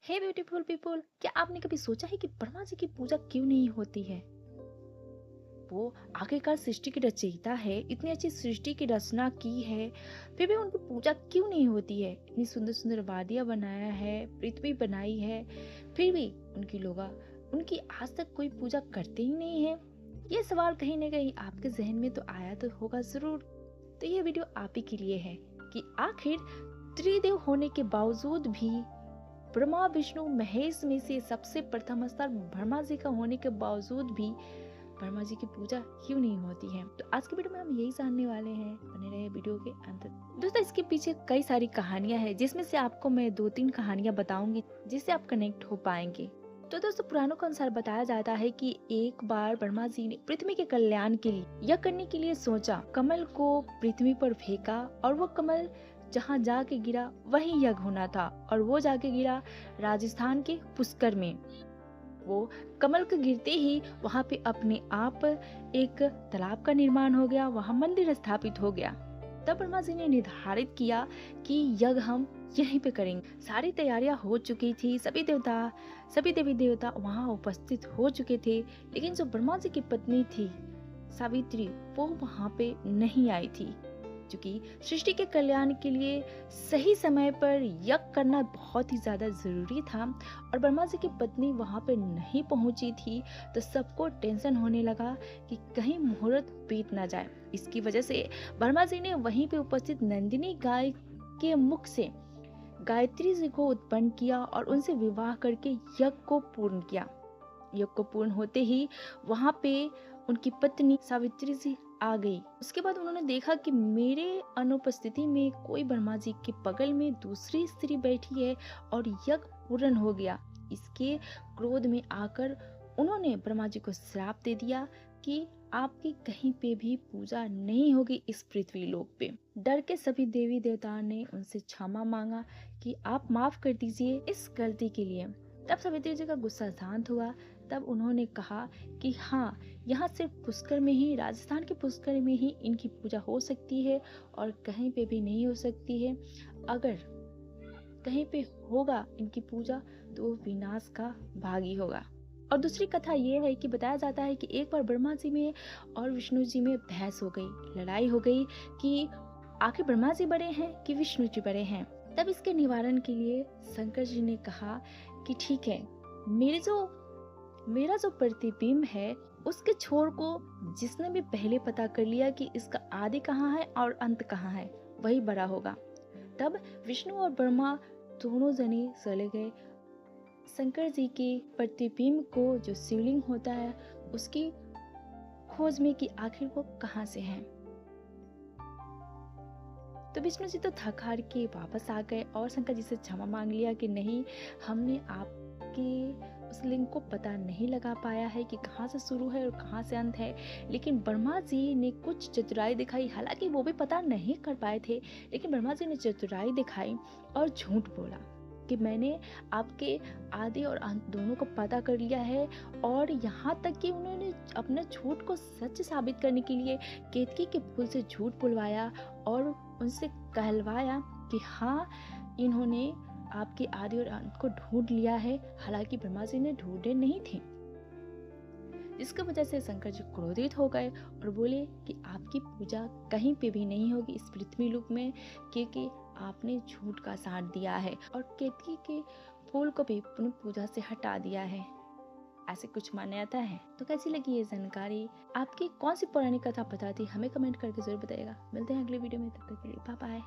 हे beautiful people, क्या आपने कभी सोचा है कि ब्रह्मा जी की पूजा क्यों नहीं होती है? वो आखिरकार सृष्टि की रचयिता है, इतनी अच्छी सृष्टि की रचना की है, फिर भी उनकी पूजा क्यों नहीं होती है? इतनी सुंदर सुंदर वादियां बनाया है, पृथ्वी बनाई है, फिर भी उनकी आज तक कोई पूजा करते ही नहीं है। ये सवाल कहीं ना कहीं आपके जहन में तो आया तो होगा जरूर। तो ये वीडियो आप ही के लिए है कि आखिर त्रिदेव होने के बावजूद भी, ब्रह्मा विष्णु महेश में से सबसे प्रथम स्थान ब्रह्मा जी का होने के बावजूद भी ब्रह्मा जी की पूजा क्यों नहीं होती है। तो आज की वीडियो में हम यही जानने वाले हैं, बने रहे वीडियो के अंत तक। दोस्तों, इसके पीछे कई सारी कहानियां हैं, जिसमें से आपको मैं दो तीन कहानियां बताऊंगी जिससे आप कनेक्ट हो पाएंगे। तो दोस्तों, पुराणों के अनुसार बताया जाता है कि एक बार ब्रह्मा जी ने पृथ्वी के कल्याण के लिए यज्ञ करने के लिए सोचा, कमल को पृथ्वी पर फेंका और वो कमल जहाँ जाके गिरा वही यज्ञ होना था, और वो जाके गिरा राजस्थान के पुष्कर में। वो कमल के गिरते ही वहाँ पे अपने आप एक तालाब का निर्माण हो गया, वहाँ मंदिर स्थापित हो गया। तब ब्रह्मा जी ने निर्धारित किया कि यज्ञ हम यहीं पे करेंगे। सारी तैयारियां हो चुकी थी, सभी देवी देवता वहाँ उपस्थित हो चुके थे, लेकिन जो ब्रह्मा जी की पत्नी थी सावित्री, वो वहाँ पे नहीं आई थी। क्योंकि सृष्टि के कल्याण के लिए सही समय पर यज्ञ करना बहुत ही ज्यादा जरूरी था, और ब्रह्मा जी की पत्नी वहां पे नहीं पहुंची थी, तो सबको टेंशन होने लगा कि कहीं मुहूर्त बीत ना जाए। इसकी वजह से ब्रह्मा जी ने वहीं पे उपस्थित नंदिनी गाय के मुख से गायत्री जी को उत्पन्न किया और उनसे विवाह करके यज्ञ को पूर्ण किया। यज्ञ को पूर्ण होते ही वहां पे उनकी पत्नी सावित्री जी आ गई। उसके बाद उन्होंने देखा कि मेरे अनुपस्थिति में कोई ब्रह्मा जी के बगल में दूसरी स्त्री बैठी है और यज्ञ पूर्ण हो गया। इसके क्रोध में आकर उन्होंने ब्रह्मा जी को श्राप दे दिया कि आपकी कहीं पे भी पूजा नहीं होगी इस पृथ्वी लोक पे। डर के सभी देवी देवताओं ने उनसे क्षमा मांगा कि आप माफ कर दीजिए इस गलती के लिए। तब सावित्री जी का गुस्सा शांत हुआ। तब उन्होंने कहा कि हाँ, यहाँ सिर्फ पुष्कर में ही, राजस्थान के पुष्कर में ही इनकी पूजा हो सकती है और कहीं पे भी नहीं हो सकती है। अगर कहीं पे होगा इनकी पूजा तो वो विनाश का भागी होगा। और दूसरी कथा ये है कि बताया जाता है कि एक बार ब्रह्मा जी में और विष्णु जी में बहस हो गई, लड़ाई हो गई कि आखिर ब्रह्मा जी बड़े हैं कि विष्णु जी बड़े हैं। तब इसके निवारण के लिए शंकर जी ने कहा कि ठीक है, मेरा जो प्रतिबिंब है उसके छोर को जिसने भी पहले पता कर लिया कि इसका आदि कहाँ है और अंत कहाँ है, वही बड़ा होगा। तब विष्णु और ब्रह्मा दोनों जने चले गए शंकर जी के प्रतिबिंब को, जो शिवलिंग होता है, उसकी खोज में कि आखिर वो कहाँ से है। तो विष्णु जी तो थक हार के वापस आ गए और शंकर जी से क्षमा मांग लिया कि नहीं, हमने आपके उस लिंग को पता नहीं लगा पाया है कि कहाँ से शुरू है और कहाँ से अंत है। लेकिन ब्रह्मा जी ने कुछ चतुराई दिखाई, हालांकि वो भी पता नहीं कर पाए थे, लेकिन ब्रह्मा जी ने चतुराई दिखाई और झूठ बोला कि मैंने आपके आदि और अंत दोनों को पता कर लिया है। और यहाँ तक कि उन्होंने अपने झूठ को सच साबित करने के लिए केतकी के फूल से झूठ बुलवाया और उनसे कहलवाया कि हाँ, इन्होंने आपके आदि और अंत को ढूंढ लिया है, हालांकि ब्रह्मा जी ने ढूंढे नहीं थे। जिसकी वजह से शंकर जी क्रोधित हो गए और बोले कि आपकी पूजा कहीं पे भी नहीं होगी इस पृथ्वी लोक में, क्योंकि आपने झूठ का साथ दिया है और केतकी के फूल को भी अपनी पूजा से हटा दिया है। ऐसे कुछ मान्यता है। तो कैसी लगी ये जानकारी? आपकी कौन सी पौराणिक कथा पता थी? हमें कमेंट करके जरूर बताइएगा। मिलते हैं अगले वीडियो में, तब तक के लिए बाय बाय।